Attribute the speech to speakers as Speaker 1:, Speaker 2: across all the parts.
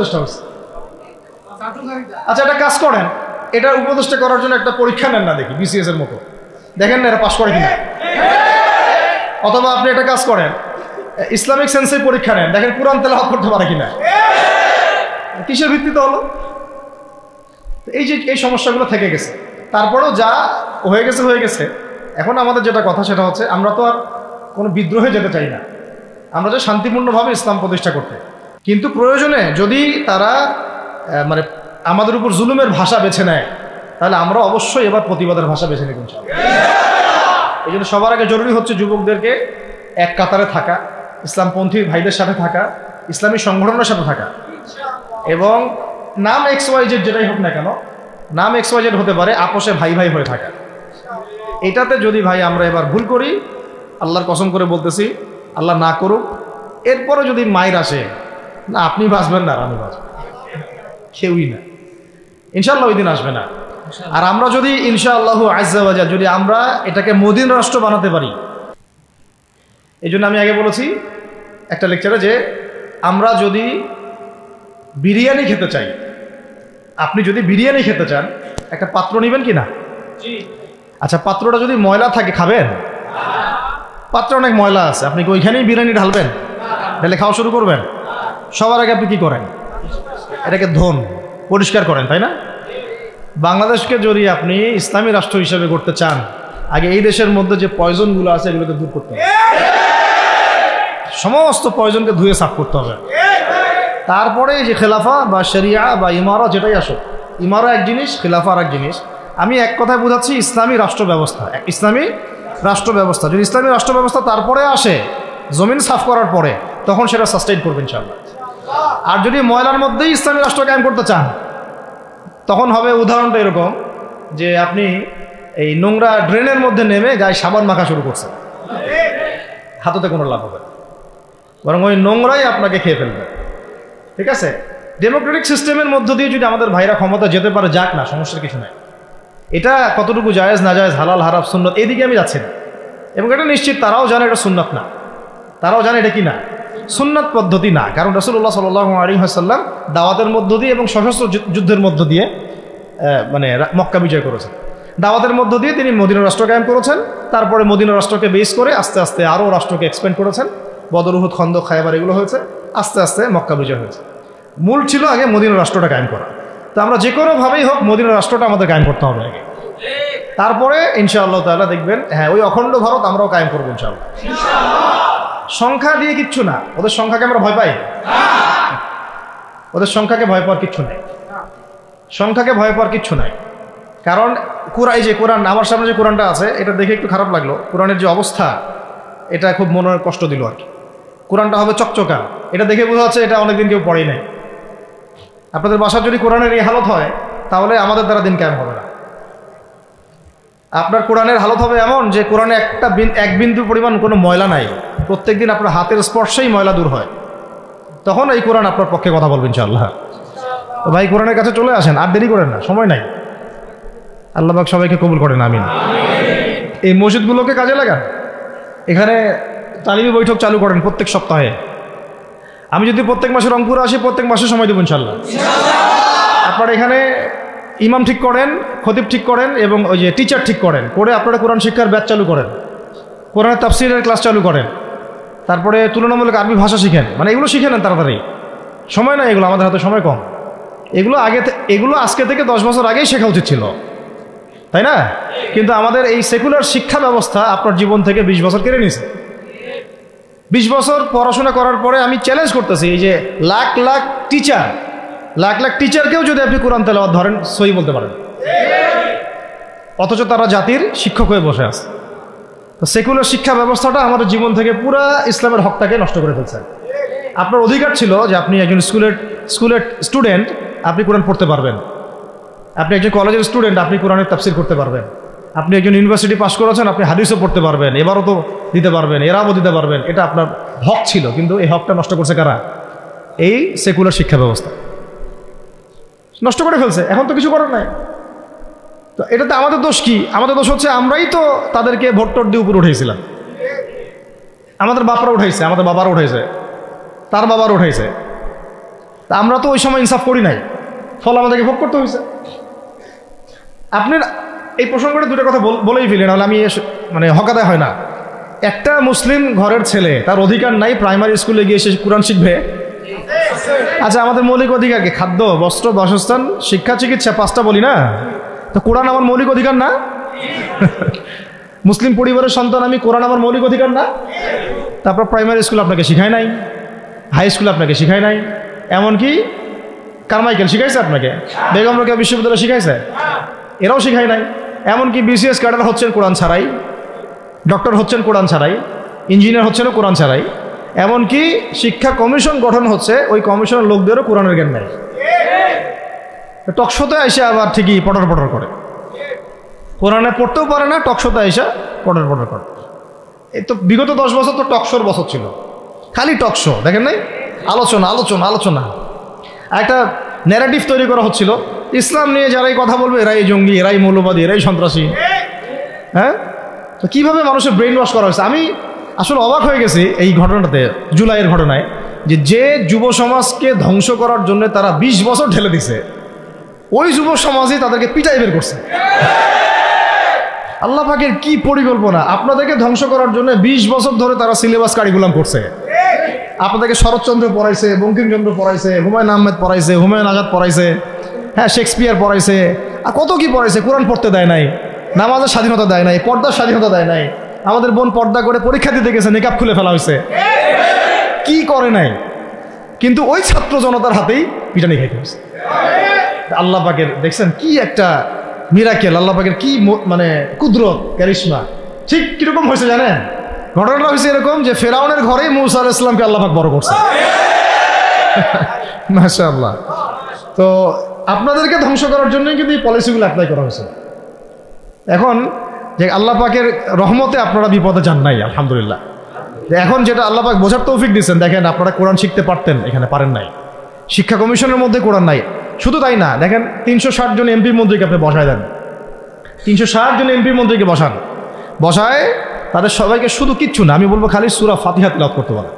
Speaker 1: উপদেষ্টা হচ্ছে। আচ্ছা, একটা কাজ করেন, এটা উপদেষ্টা করার জন্য একটা পরীক্ষা নেন না, দেখি বিসিএস এর মতো, দেখেন না এরা পাশ করে কিনা। অথবা আপনি একটা কাজ করেন, ইসলামিক সেন্সে পরীক্ষা নেন, দেখেন কোরআন তেলাওয়াত করতে পারে কিনা। কিসের ভিত্তিতে হলো? এই যে এই সমস্যাগুলো থেকে গেছে, তারপরেও যা হয়ে গেছে হয়ে গেছে। এখন আমাদের যেটা কথা সেটা হচ্ছে, আমরা তো আর কোনো বিদ্রোহে যেতে চাই না, আমরা যে শান্তিপূর্ণভাবে ইসলাম প্রতিষ্ঠা করতে। কিন্তু প্রয়োজনে যদি তারা মানে আমাদের উপর জুলুমের ভাষা বেছে নেয়, তাহলে আমরা অবশ্যই এবার প্রতিবাদের ভাষা বেছে নিব ইনশাআল্লাহ। এই জন্য সবার আগে জরুরি হচ্ছে যুবকদেরকে এক কাতারে থাকা, ইসলামপন্থী ভাইদের সাথে থাকা, ইসলামী সংগঠনের সাথে থাকা, এবং নাম XYZ যেটাই হোক না কেন, নাম XYZ হতে পারে, আপোষে ভাই ভাই হয়ে থাকা। এটাতে যদি ভাই আমরা এবার ভুল করি, আল্লাহর কসম করে বলতেছি, আল্লাহ না করুক, এরপরে যদি মায়ের আসে, না আপনি বাঁচবেন না আর আমি বাঁচব, কেউই না, ইনশাআল্লাহ ওই দিন আসবে না। আর আমরা যদি ইনশাআল্লাহু আজ্জা ওয়া জাল যদি আমরা এটাকে মদিন রাষ্ট্র বানাতে পারি, এই জন্য আমি আগে বলেছি একটা লেকচারে যে আমরা যদি বিরিয়ানি খেতে চাই, আপনি যদি বিরিয়ানি খেতে চান, একটা পাত্র নেবেন কি না? আচ্ছা, পাত্রটা যদি ময়লা থাকে খাবেন? পাত্র অনেক ময়লা আছে, আপনি কি ওইখানেই বিরিয়ানি ঢালবেন, ঢেলে খাওয়া শুরু করবেন? সবার আগে আপনি কি করেন? এটাকে ধোন, পরিষ্কার করেন, তাই না? বাংলাদেশকে যদি আপনি ইসলামী রাষ্ট্র হিসেবে করতে চান, আগে এই দেশের মধ্যে যে পয়জনগুলো আছে এগুলোকে দূর করতে হবে, সমস্ত পয়জনকে ধুয়ে সাফ করতে হবে। তারপরে যে খেলাফা বা শরিয়া বা ইমারা যেটাই আসুক, ইমারা এক জিনিস, খেলাফা আর এক জিনিস। আমি এক কথায় বোঝাচ্ছি ইসলামী রাষ্ট্র ব্যবস্থা, ইসলামী রাষ্ট্র ব্যবস্থা। যদি ইসলামী রাষ্ট্র ব্যবস্থা তারপরে আসে, জমিন সাফ করার পরে, তখন সেটা সাস্টেইন করবেন ইনশাআল্লাহ। আর যদি ময়লার মধ্যেই ইসলামী রাষ্ট্র কায়েম করতে চান, তখন হবে উদাহরণটা এরকম যে আপনি এই নোংরা ড্রেনের মধ্যে নেমে গায়ে সাবান মাখা শুরু করছেন, হাততে কোনো লাভ হবে, বরং ওই নোংরাই আপনাকে খেয়ে ফেলবে। ঠিক আছে, ডেমোক্রেটিক সিস্টেমের মধ্য দিয়ে যদি আমাদের ভাইরা ক্ষমতা যেতে পারে, যাক না, সমস্যার কিছু নাই। এটা কতটুকু জায়েজ না জায়েজ, হালাল হারাম সুন্নত, এদিকে আমি যাচ্ছি না। এবং এটা নিশ্চিত তারাও জানে এটা সুন্নত না, তারাও জানে এটা কি না, সুন্নত পদ্ধতি না। কারণ রাসূলুল্লাহ সাল্লাল্লাহু আলাইহি ওয়াসাল্লাম দাওয়াতের মধ্য দিয়ে এবং সশস্ত্র যুদ্ধের মধ্য দিয়ে মানে মক্কা বিজয় করেছেন। দাওয়াতের মধ্য দিয়ে তিনি মদিনা রাষ্ট্র কায়েম করেছেন। তারপরে মদিনা রাষ্ট্রকে বেস করে আস্তে আস্তে আরও রাষ্ট্রকে এক্সপেন্ড করেছেন। বদর, উহুদ, খন্দক, খায়বার এগুলো হয়েছে, আস্তে আস্তে মক্কা বিজয় হয়েছে। মূল ছিল আগে মদিনা রাষ্ট্রটা কায়েম করা। তো আমরা যে কোনোভাবেই হোক মদিনা রাষ্ট্রটা আমাদের কায়েম করতে হবে আগে, তারপরে ইনশাআল্লাহ তাআলা দেখবেন, হ্যাঁ, ওই অখণ্ড ভারত আমরাও কায়েম করবো ইনশাআল্লাহ। সংখ্যা দিয়ে কিচ্ছু না, ওদের সংখ্যাকে আমরা ভয় পাই, ওদের সংখ্যাকে ভয় পাওয়ার কিচ্ছু নেই, সংখ্যাকে ভয় পাওয়ার কিচ্ছু নাই। কারণ এই যে কোরআন, আমার সামনে যে কোরআনটা আছে, এটা দেখে একটু খারাপ লাগলো। কোরআনের যে অবস্থা, এটা খুব মনের কষ্ট দিল আর কি। কোরআনটা হবে চকচকা, এটা দেখে বোঝা যাচ্ছে এটা অনেকদিন কেউ পড়েই নাই। আপনাদের বাসার যদি কোরআনের এই হালত হয়, তাহলে আমাদের দ্বারা দিন কায়েম হবে না। আপনার কোরআনের হালত হবে এমন যে কোরআনে এক বিন্দু পরিমাণ কোনো ময়লা নাই, প্রত্যেক দিন আপনার হাতের স্পর্শেই ময়লা দূর হয়, তখন এই কোরআন আপনার পক্ষে কথা বলবেন ইনশাআল্লাহ। তো ভাই, কোরআনের কাছে চলে আসেন, আর দেরি করেন না, সময় নাই। আল্লাহ পাক সবাইকে কবুল করেন, আমিন। এই মসজিদগুলোকে কাজে লাগান, এখানে তালিমি বৈঠক চালু করেন প্রত্যেক সপ্তাহে। আমি যদি প্রত্যেক মাসে রংপুরে আসি, প্রত্যেক মাসে সময় দেবো ইনশাআল্লাহ। আপনারা এখানে ইমাম ঠিক করেন, খতিব ঠিক করেন, এবং ওই যে টিচার ঠিক করেন, করে আপনারা কোরআন শিক্ষার ব্যাচ চালু করেন, কোরআনের তাফসীরের ক্লাস চালু করেন, তারপরে তুলনামূলক আরবি ভাষা শিখেন। মানে এগুলো শিখে নেন তাড়াতাড়ি, সময় নাই এগুলো, আমাদের হাতে সময় কম। এগুলো আজকে থেকে 10 বছর আগেই শেখা উচিত ছিল, তাই না? কিন্তু আমাদের এই সেকুলার শিক্ষা ব্যবস্থা আপনার জীবন থেকে 20 বছর কেড়ে নিয়েছে। 20 বছর পড়াশোনা করার পরে আমি চ্যালেঞ্জ করতেছি, এই যে লাখ লাখ টিচারকেও যদি আপনি কোরআন তেলাওয়াত ধরেন, সহি বলতে পারেন, অথচ তারা জাতির শিক্ষক হয়ে বসে আছে। তো সেকুলার শিক্ষা ব্যবস্থাটা আমাদের জীবন থেকে পুরা ইসলামের হকটাকে নষ্ট করে ফেলছে। আপনার অধিকার ছিল যে আপনি একজন স্কুলের স্টুডেন্ট, আপনি কোরআন পড়তে পারবেন। আপনি একজন কলেজের স্টুডেন্ট, আপনি কোরআনের তাফসীর করতে পারবেন। আপনি একজন ইউনিভার্সিটি পাস করেছেন, আপনি হাদিসও পড়তে পারবেন, এবারও তো দিতে পারবেন, এরাও দিতে পারবেন। এটা আপনার হক ছিল, কিন্তু এই হকটা নষ্ট করছে কারা? এই সেকুলার শিক্ষা ব্যবস্থা নষ্ট করে ফেলছে। এখন তো কিছু করার নাই। তো এটাতে আমাদের দোষ কি? আমাদের দোষ হচ্ছে আমরাই তো তাদেরকে ভোট টোট দিয়ে উপরে উঠেছিলাম। আমাদের বাপরা উঠাইছে, আমাদের বাবারা উঠাইছে, তার বাবারা উঠাইছে। তা আমরা তো ওই সময় ইনসাফ করি নাই, ফল আমাদেরকে ভোগ করতে হয়েছে। আপনার এই প্রসঙ্গটা দুটো কথা বলেই ফেলেন, নাহলে আমি মানে হকাদায় হয় না। একটা মুসলিম ঘরের ছেলে, তার অধিকার নাই প্রাইমারি স্কুলে গিয়ে সে কোরআন শিখবে? আচ্ছা, আমাদের মৌলিক অধিকার কি? খাদ্য, বস্ত্র, বাসস্থান, শিক্ষা, চিকিৎসা, 5টা বলি না? তো কোরআন আমার মৌলিক অধিকার না? মুসলিম পরিবারের সন্তান আমি, কোরআন আমার মৌলিক অধিকার না? তারপর প্রাইমারি স্কুল আপনাকে শিখায় নাই, হাই স্কুল আপনাকে শিখায় নাই, এমনকি কারমাইকেল শিখাইছে আপনাকে, বেগম রোকেয়া বিশ্ববিদ্যালয় শিখাইছে? এরাও শিখায় নাই। এমনকি বিসিএস ক্যাডার হচ্ছেন কোরআন ছাড়াই, ডক্টর হচ্ছেন কোরআন ছাড়াই, ইঞ্জিনিয়ার হচ্ছেনও কোরআন ছাড়াই, এমনকি শিক্ষা কমিশন গঠন হচ্ছে, ওই কমিশনের লোকদেরও কোরআনের জ্ঞান নেই। টকশোতে এসে আবার ঠিকই পটর পটর করে, কোরআনে পড়তেও পারে না, টকশোতে এসে পটর পটর করে। এই তো বিগত 10 বছর তো টকশোর বছর ছিল, খালি টকশো, দেখেন নাই? আলোচনা আলোচনা আলোচনা, একটা ন্যারেটিভ তৈরি করা হচ্ছিল, ইসলাম নিয়ে যারাই কথা বলবে এরাই জঙ্গি, এরাই মৌলবাদী, এরাই সন্ত্রাসী। হ্যাঁ, তো কীভাবে মানুষের ব্রেন ওয়াশ করা হয়েছে। আমি আসলে অবাক হয়ে গেছি এই ঘটনাতে, জুলাইয়ের ঘটনায়, যে যুব সমাজকে ধ্বংস করার জন্য তারা 20 বছর ঢেলে দিছে, ওই যুব সমাজই তাদেরকে পিটাই বের করছে। আল্লাহ পাকের কি পরিকল্পনা! আপনাদেরকে ধ্বংস করার জন্য 20 বছর ধরে তারা সিলেবাস কারিকুলাম করছে। আপনাদেরকে শরৎচন্দ্র পড়াইছে, বঙ্কিমচন্দ্র পড়াইছে, হুমায়ুন আহমেদ পড়াইছে, হুমায়ুন আজাদ পড়াইছে, হ্যাঁ শেক্সপিয়ার পড়াইছে, আর কত কি পড়াইছে। কোরআন পড়তে দেয় নাই, নামাজের স্বাধীনতা দেয় নাই, পর্দার স্বাধীনতা দেয় নাই। আমাদের বোন পর্দা করে পরীক্ষা দিতে গেছে, নিকাব খুলে ফেলা হয়েছে, কি করে নাই। কিন্তু ওই ছাত্র জনতার হাতেই পিটানি খাইতে হয়েছে। আল্লাহ পাকের দেখছেন কি একটা মিরাকেল, আল্লাহ পাকের কি মানে কুদরত, ক্যারিশমা। ঠিক কিরকম হয়েছে জানেন? ঘটনাটা হয়েছে এরকম যে ফেরাউনের ঘরেই মূসা আলাইহিস সালামকে আল্লাহ পাক বড় করছে। মাশাআল্লাহ। তো আপনাদেরকে ধ্বংস করার জন্যই কিন্তু এই পলিসিগুলো অ্যাপ্লাই করা হয়েছে। এখন যে আল্লাহ পাকের রহমতে আপনারা বিপদে যান নাই, আলহামদুলিল্লাহ। এখন যেটা আল্লাহ পাক বোঝার তৌফিক দিচ্ছেন, দেখেন আপনারা কোরআন শিখতে পারতেন, এখানে পারেন নাই। শিক্ষা কমিশনের মধ্যে কোরআন নাই। শুধু তাই না, দেখেন 360 জন এমপি মন্ত্রীকে আপনি বসায় দেন, 360 জন এমপি মন্ত্রীকে বসায় তাদের সবাইকে শুধু কিচ্ছু না, আমি বলবো খালি সূরা ফাতিহা তিলাওয়াত করতে বলে,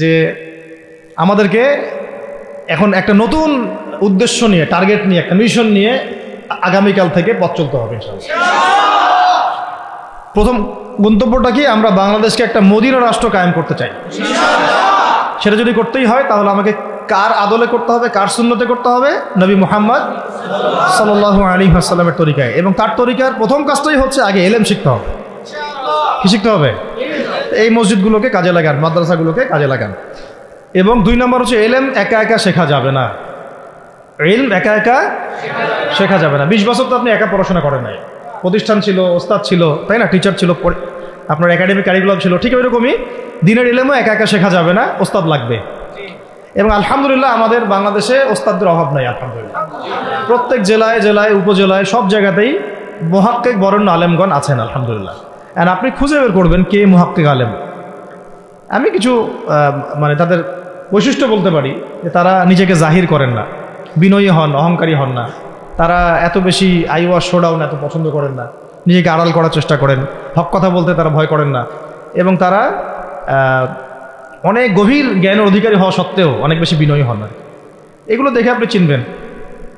Speaker 1: যে আমাদেরকে এখন একটা নতুন উদ্দেশ্য নিয়ে, টার্গেট নিয়ে, একটা মিশন নিয়ে আগামীকাল থেকে পথ চলতে হবে ইনশাআল্লাহ। প্রথম গন্তব্যটা কি? আমরা বাংলাদেশকে একটা মদিনা রাষ্ট্র কায়েম করতে চাই। সেটা যদি করতেই হয় তাহলে আমাকে কার আদলে করতে হবে, কার সুন্নতে করতে হবে? নবী মুহাম্মদ সাল্লাল্লাহু আলাইহি ওয়াসাল্লামের তরিকায়। এবং তার তরিকার প্রথম কাজটাই হচ্ছে আগে ইলম শিখতে হবে। কি শিখতে হবে? এই মসজিদগুলোকে কাজে লাগান, মাদ্রাসাগুলোকে কাজে লাগান। এবং 2 নম্বর হচ্ছে ইলম একা একা শেখা যাবে না। ইলম একা একা শেখা যাবে না। 20 বছর তো আপনি একা পড়াশোনা করেন নাই, প্রতিষ্ঠান ছিল, ওস্তাদ ছিল, তাই না? টিচার ছিল, আপনার একাডেমিক কারিকুলাম ছিল। ঠিক ওইরকমই দিনের ইলমও একা একা শেখা যাবে না, ওস্তাদ লাগবে। এবং আলহামদুলিল্লাহ আমাদের বাংলাদেশে ওস্তাদদের অভাব নাই, আলহামদুলিল্লাহ। প্রত্যেক জেলায় জেলায় উপজেলায় সব জায়গাতেই মুহাক্কিক বরেণ্য আলেমগণ আছেন, আলহামদুলিল্লাহ। আর আপনি খুঁজে বের করবেন কে মুহাক্কিক আলেম। আমি কিছু মানে তাদের বৈশিষ্ট্য বলতে পারি, যে তারা নিজেকে জাহির করেন না, বিনয়ী হন, অহংকারী হন না, তারা এত বেশি আইওয়া শোডাউন এত পছন্দ করেন না, নিজেকে আড়াল করার চেষ্টা করেন, হক কথা বলতে তারা ভয় করেন না। এবং তারা অনেক গভীর জ্ঞানের অধিকারী হওয়া সত্ত্বেও অনেক বেশি বিনয়ী হন না। এগুলো দেখে আপনি চিনবেন,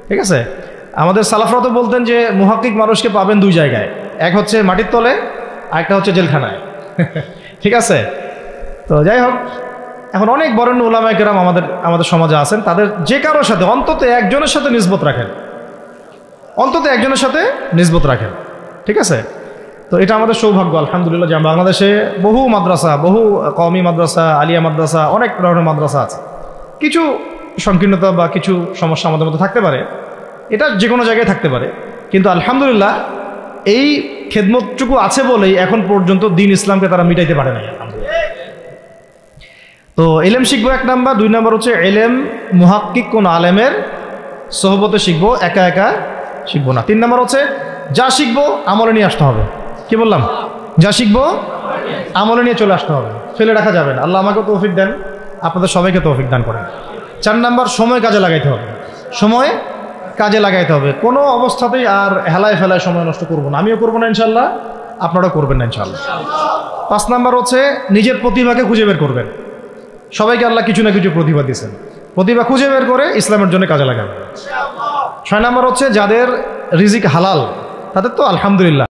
Speaker 1: ঠিক আছে? আমাদের সালাফরা তো বলতেন যে মুহাক্কিক মানুষকে পাবেন 2 জায়গায়, এক হচ্ছে মাটির তলে, আরেকটা হচ্ছে জেলখানায়। ঠিক আছে? তো যাই হোক, এখন অনেক বরেণ্য উলামায়ে কেরাম আমাদের সমাজে আছেন, তাদের যে কারোর সাথে অন্তত একজনের সাথে নিসবত রাখেন, অন্তত একজনের সাথে নিসবত রাখেন, ঠিক আছে? তো এটা আমাদের সৌভাগ্য, আলহামদুলিল্লাহ, যে বাংলাদেশে বহু মাদ্রাসা, বহু কওমি মাদ্রাসা, আলিয়া মাদ্রাসা, অনেক ধরনের মাদ্রাসা আছে। কিছু সংকীর্ণতা বা কিছু সমস্যা আমাদের মধ্যে থাকতে পারে, এটা যে কোনো জায়গায় থাকতে পারে, কিন্তু আলহামদুলিল্লাহ এই খেদমতটুকু আছে বলেই এখন পর্যন্ত দ্বীন ইসলামকে তারা মিটাইতে পারে নাই, আলহামদুলিল্লাহ। তো ইলম শিখবো 1 নাম্বার। 2 নাম্বার হচ্ছে ইলম মুহাক্কিক কোন আলেমের সোহবতে শিখবো, একা একা শিখবো না। 3 নাম্বার হচ্ছে যা শিখবো আমলে নিয়ে আসতে হবে। কি বললাম? যা শিখবো আমলে নিয়ে চলে আসতে হবে, ফেলে রাখা যাবে না। আল্লাহ আমাকে তৌফিক দেন, আপনাদের সবাইকে তৌফিক দান করেন। 4 নাম্বার সময় কাজে লাগাইতে হবে, সময় কাজে লাগাইতে হবে। কোনো অবস্থাতেই আর হেলায় ফেলায় সময় নষ্ট করবো না, আমিও করবো না ইনশাল্লাহ, আপনারাও করবেন না ইনশাল্লাহ। 5 নাম্বার হচ্ছে নিজের প্রতিভাকে খুঁজে বের করবেন। সবাইকে আল্লাহ কিছু না কিছু প্রতিভা দিয়েছেন, প্রতিভা খুঁজে বের করে ইসলামের জন্য কাজে লাগাবে। 6 নম্বর হচ্ছে যাদের রিজিক হালাল তাদের তো আলহামদুলিল্লাহ।